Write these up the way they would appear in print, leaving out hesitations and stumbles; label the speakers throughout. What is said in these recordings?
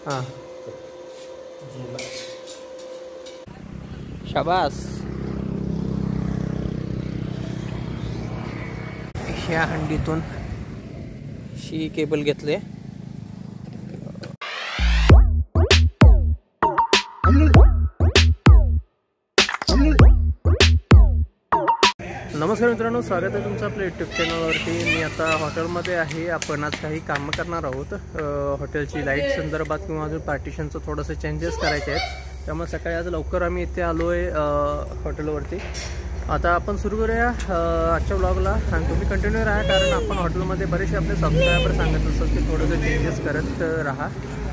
Speaker 1: हां शाबास. ह्या हंडीतून ही केबल घेतले. नमस्कार मित्रांनो, स्वागत आहे तुमचं आपल्या यूट्यूब चॅनलवरती. मी आता हॉटेलमध्ये आहे. आपण आज काही कामं करणार आहोत. हॉटेलची लाईट संदर्भात किंवा अजून पार्टिशनचं थोडंसं चेंजेस करायचे आहेत. त्यामुळे सकाळी आज लवकर आम्ही इथे आलो आहे हॉटेलवरती. आता आपण सुरू करूया आजच्या व्लॉगला आणि तुम्ही कंटिन्यू राहा, कारण आपण हॉटेलमध्ये बरेचसे आपले सबस्क्रायबर सांगत असतात की थोडंसं चेंजेस करत राहा.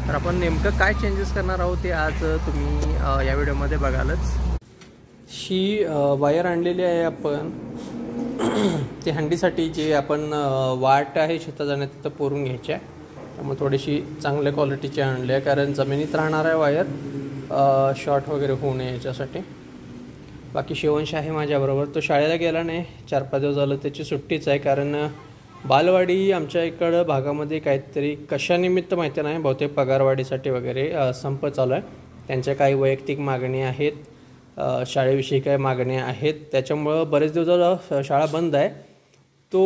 Speaker 1: तर आपण नेमकं काय चेंजेस करणार आहोत ते आज तुम्ही या व्हिडिओमध्ये बघालच. ही वायर आणलेली आहे आपण ते हंडीसाठी, जे आपण वाट आहे शेतात जाण्यात तिथं पोरून घ्यायची आहे. त्यामुळे थोडीशी चांगल्या क्वालिटीची आणली आहे, कारण जमिनीत राहणार आहे वायर, शॉर्ट वगैरे होऊ नये याच्यासाठी. बाकी शिवंश आहे माझ्याबरोबर. तो शाळेला गेला नाही, 4-5 दिवस झालं त्याची सुट्टीच आहे, कारण बालवाडी आमच्या इकडं भागामध्ये काहीतरी कशानिमित्त माहिती नाही, बहुतेक पगारवाढीसाठी वगैरे संप चालू आहे. त्यांच्या काही वैयक्तिक मागणी आहेत, शाळेविषयी काही मागण्या आहेत, त्याच्यामुळं बरेच दिवस शाळा बंद आहे. तो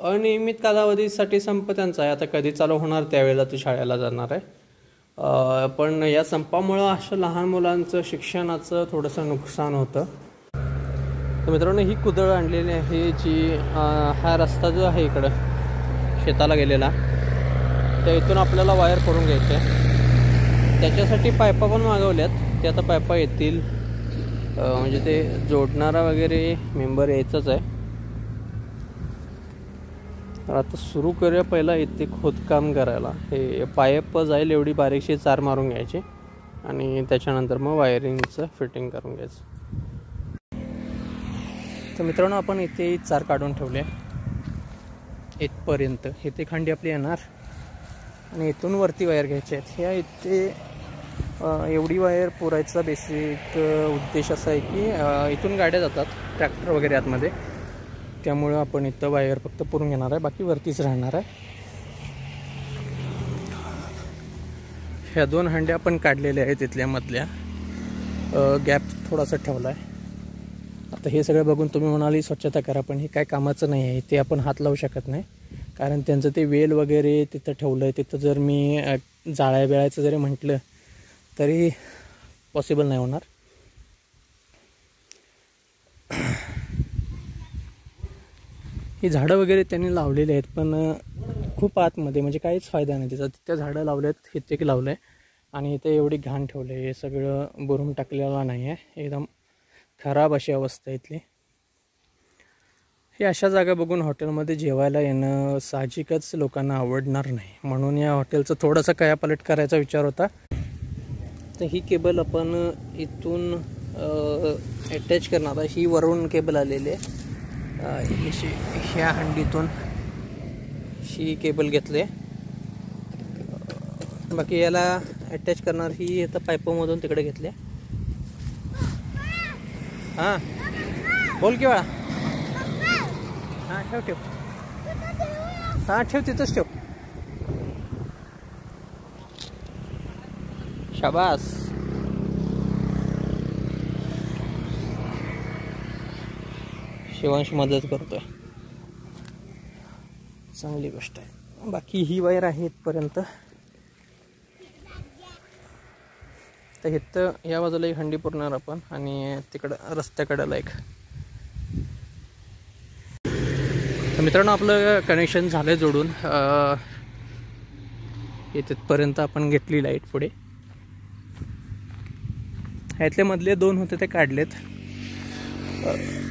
Speaker 1: अनियमित कालावधीसाठी संप त्यांचा आहे. आता कधी चालू होणार त्यावेळेला तो शाळेला जाणार आहे. पण या संपामुळं अशा लहान मुलांचं शिक्षणाचं थोडंसं नुकसान होतं. तर मित्रांनो, ही कुदळ आणलेली आहे, जी हा रस्ता जो आहे इकडं शेताला गेलेला, त्या इथून आपल्याला वायर करून घ्यायचं आहे. त्याच्यासाठी पायपा पण मागवल्यात, ते आता पायपा येतील. म्हणजे ते जोडणारा वगैरे मेंबर यायचंच आहे. तर आता सुरू करूया पहिला इथे खोदकाम करायला. हे पाईप जाईल एवढी बारीकशी चार मारून घ्यायची आणि त्याच्यानंतर मग वायरिंगचं फिटिंग करून घ्यायचं. तर मित्रांनो, आपण इथे चार काढून ठेवले इथपर्यंत. इथे खंडी आपली येणार आणि इथून वरती वायर घ्यायचे आहेत. ह्या इथे एवढी वायर पुरायचा बेसिक उद्देश असा आहे की इथून गाड्या जातात, ट्रॅक्टर वगैरे आतमध्ये, त्यामुळं आपण इथं वायर फक्त पुरून घेणार आहे, बाकी वरतीच राहणार आहे. ह्या 2 हंड्या आपण काढलेल्या आहेत तिथल्या मधल्या, गॅप थोडासा ठेवला आहे. आता हे सगळं बघून तुम्ही म्हणाली स्वच्छता करा, पण हे काय कामाचं नाही आहे. ते आपण हात लावू शकत नाही, कारण त्यांचं ते वेल वगैरे तिथं ठेवलं आहे. तिथं जर मी जाळ्या बिळायचं जरी म्हटलं तरी पॉसिबल नाही होणार. ही झाडं वगैरे त्यांनी लावलेली आहेत, पण खूप आतमध्ये, म्हणजे काहीच फायदा नाही त्याचा. तिथं झाडं लावलेत, इथे की लावलं आहे, आणि इथे एवढी घाण ठेवलं आहे. हे सगळं भरून टाकलेलं नाही आहे, एकदम खराब अशी अवस्था आहे इथली. हे अशा जागा बघून हॉटेलमध्ये जेवायला येणं साहजिकच लोकांना आवडणार नाही, म्हणून या हॉटेलचं थोडंसं कायापालट करायचा विचार होता. तर ही केबल आपण इथून अटॅच करणार आहे. ही वरून केबल आलेली आहे. ह्या हंडीतून ही केबल घेतली. बाकी याला अटॅच करणार ही आता पाईपमधून तिकडे घेतली. हां बोल की बाळा. हां ठेव. हां ठेव, तिथंच ठेव. शाबास. शिवांश मदत करतोय, चांगली गोष्ट आहे. बाकी ही वायर आहे इथपर्यंत. तर इथं या बाजूला एक हंडी पुरणार आपण, आणि तिकडं रस्त्याकडेला एक. तर मित्रांनो, आपलं कनेक्शन झालं जोडून. तिथपर्यंत आपण घेतली लाईट पुढे. ह्यातले मधले 2 होते ते काढलेत.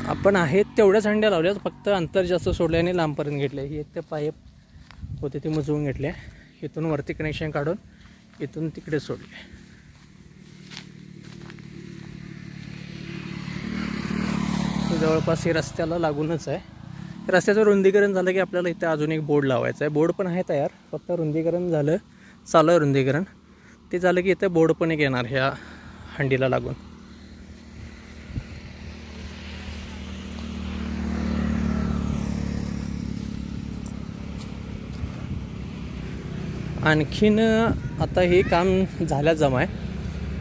Speaker 1: आपण आहेत तेवढ्याच हंड्या लावल्यात, फक्त अंतर जास्त सोडले आणि लांबपर्यंत घेतले. ही ते पाईप होते ते मुजवून घेतले. इथून वरती कनेक्शन काढून इथून तिकडे सोडले. जवळपास हे रस्त्याला लागूनच आहे. रस्त्याचं रुंदीकरण झालं की आपल्याला इथे अजून एक बोर्ड लावायचा आहे. बोर्ड पण आहे तयार, फक्त रुंदीकरण झालं, चालू आहे रुंदीकरण. ते झालं की इथे बोर्ड पण एक येणार ह्या हंडीला लागून. आणखीन आता हे काम झाल्या जमा आहे.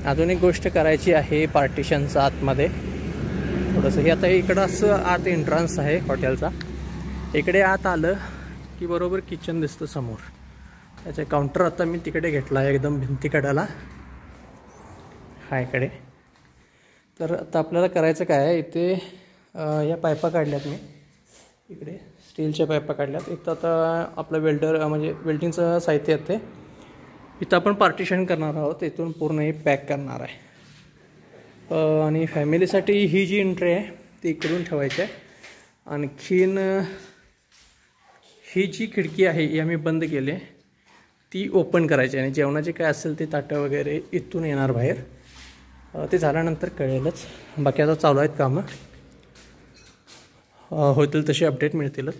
Speaker 1: अजून एक गोष्ट करायची आहे पार्टिशनचं आतमध्ये थोडंसं. हे आता इकडं असं आत एंट्रन्स आहे हॉटेलचा. इकडे आत आलं की बरोबर किचन दिसतं समोर. त्याचे काउंटर आता मी तिकडे घेतला आहे एकदम भिंतीकडाला हा इकडे. तर आता आपल्याला करायचं काय आहे, इथे या पायपा काढल्यात मी, इकडे स्टीलच्या पायपा काढल्यात. इथं आता आपलं वेल्डर म्हणजे वेल्डिंगचं साहित्य आहे ते इथं आपण पार्टिशन करणार आहोत. इथून पूर्ण हे पॅक करणार आहे. आणि फॅमिलीसाठी ही जी एंट्री आहे ती इकडून ठेवायची आहे. आणखीन ही जी खिडकी आहे ही आम्ही बंद केली आहे, ती ओपन करायची आणि जेवणाचे काय असेल ते ताटं वगैरे इथून येणार बाहेर. ते झाल्यानंतर कळेलच. बाकी आता चालू आहेत कामं, होतील तसे अपडेट मिळतीलच.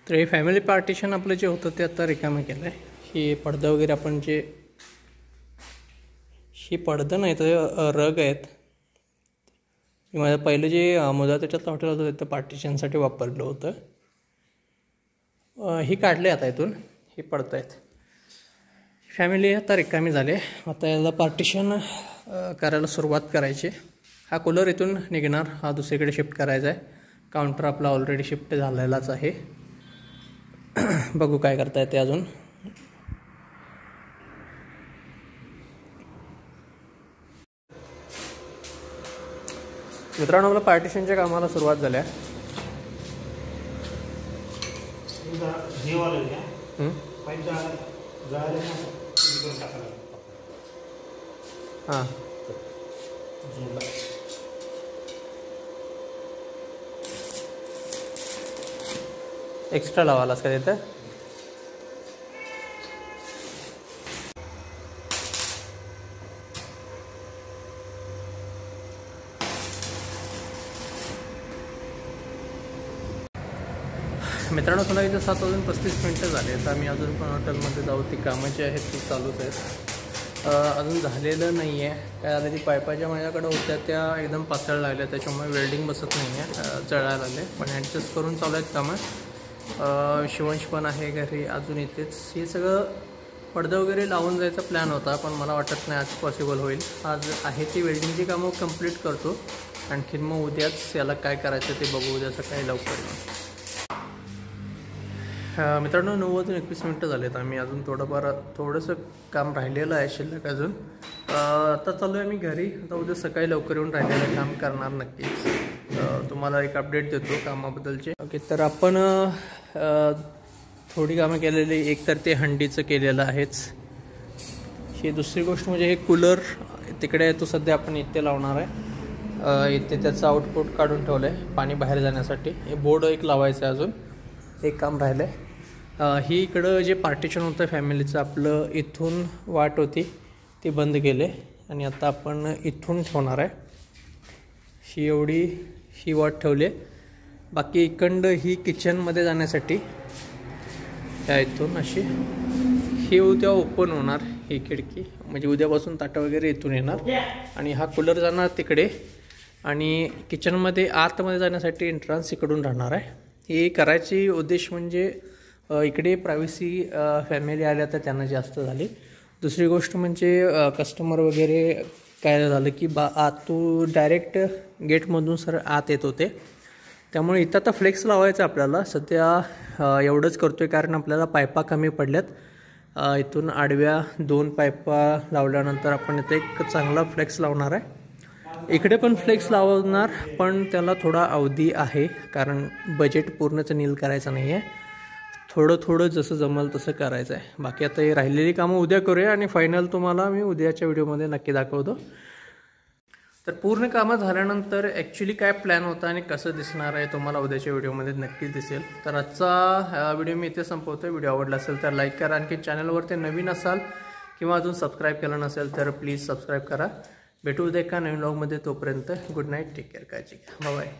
Speaker 1: तर हे फॅमिली पार्टिशन आपलं जे होतं ते आता रिकामं केलं आहे. हे पडदं वगैरे आपण जे, ही पडदं नाही तर रग आहेत, माझं पहिलं जे मुदा त्याच्यात हॉटेल होतं तिथं पार्टिशनसाठी वापरलं होतं. ही काढले आता इथून, ही पडत आहेत. फॅमिली आता रिकामी झाले. आता याला पार्टिशन करायला सुरुवात करायची. हा कूलर इथून निघणार, हा दुसरीकडे शिफ्ट करायचा आहे. काउंटर आपला ऑलरेडी शिफ्ट झालेलाच आहे. बघू काय करता येते अजून. मित्रांनो, आपल्या पार्टिशनच्या कामाला सुरुवात झाली आहे. हां, एक्स्ट्रा लावालास का तिथं? मित्रांनो, तुला इथं 7:35 झाले. तर आम्ही अजून पण हॉटेलमध्ये जाऊ. ती कामं जी आहेत ती चालूच आहेत. अजून झालेलं नाही आहे. काय झालं, ती पायपाच्या माझ्याकडे होत्या त्या एकदम पातळ लागल्या, त्याच्यामुळे वेल्डिंग बसत नाही आहे, जळायला लागले. पण ॲडजस्ट करून चालू आहेत कामं. शिवंश पण आहे घरी अजून इथेच. हे सगळं पडदं वगैरे लावून जायचा प्लॅन होता, पण मला वाटत नाही आज पॉसिबल होईल. आज आहे ती वेल्डिंगची कामं कंप्लीट करतो. आणखीन मग उद्याच याला काय करायचं ते बघू. उद्या सकाळी लवकर येऊ. मित्रांनो, 9:21 झालेत. आम्ही अजून थोडंसं काम राहिलेलं आहे शिल्लक अजून. आता चालू आहे मी घरी. आता उद्या सकाळी लवकर येऊन राहिलेलं काम करणार नक्कीच. तुम्हाला एक अपडेट देतो कामाबद्दलचे. ओके, तर आपण थोडी कामं केलेली. एक तर ते हंडीचं केलेलं आहेच. ही दुसरी गोष्ट म्हणजे हे कूलर तिकडे आहे, तो सध्या आपण इथे लावणार आहे. इथे त्याचं आउटपुट काढून ठेवलं आहे पाणी बाहेर जाण्यासाठी. हे बोर्ड एक लावायचं आहे, अजून एक काम राहिलं आहे. ही इकडं जे पार्टिशन होतं फॅमिलीचं आपलं, इथून वाट होती ती बंद केले आणि आता आपण इथून ठेवणार आहे. ही वाट ठेवली. बाकी इकडं ही किचनमध्ये जाण्यासाठी त्या इथून अशी ही उद्या ओपन होणार ही खिडकी. म्हणजे उद्यापासून ताटं वगैरे इथून येणार आणि हा कूलर जाणार तिकडे. आणि किचनमध्ये आतमध्ये जाण्यासाठी एंट्रन्स इकडून राहणार आहे. हे करायची उद्देश म्हणजे इकडे प्रायव्हसी फॅमिली आल्या तर त्यांना जास्त झाली. दुसरी गोष्ट म्हणजे कस्टमर वगैरे काय झालं की तू डायरेक्ट गेटमधून सर आत येत होते. त्यामुळे इथं आता फ्लेक्स लावायचं आपल्याला. सध्या एवढंच करतो आहे कारण आपल्याला पायपा कमी पडल्यात. इथून आडव्या 2 पायपा लावल्यानंतर आपण इथे एक चांगला फ्लेक्स लावणार आहे. इकडे पण फ्लेक्स लावणार, पण त्याला थोडा अवधी आहे कारण बजेट पूर्णच नील करायचं नाही आहे. थोडं जसं जमल तसं करायचं आहे. बाकी आता हे राहिलेली कामं उद्या करूया आणि फायनल तुम्हाला मी उद्याच्या व्हिडिओमध्ये नक्की दाखवतो. तर पूर्ण कामं झाल्यानंतर ॲक्च्युली काय प्लॅन होता आणि कसं दिसणार आहे तुम्हाला उद्याच्या व्हिडिओमध्ये नक्कीच दिसेल. तर आजचा व्हिडिओ मी इथे संपवतो. व्हिडिओ आवडला असेल तर लाईक करा. आणखी चॅनलवरती नवीन असाल किंवा अजून सबस्क्राईब केलं नसेल तर प्लीज सबस्क्राईब करा. भेटू उद्या एका नवीन व्लॉगमध्ये. तोपर्यंत गुड नाईट, टेक केअर, काळजी घ्या, बाय बाय.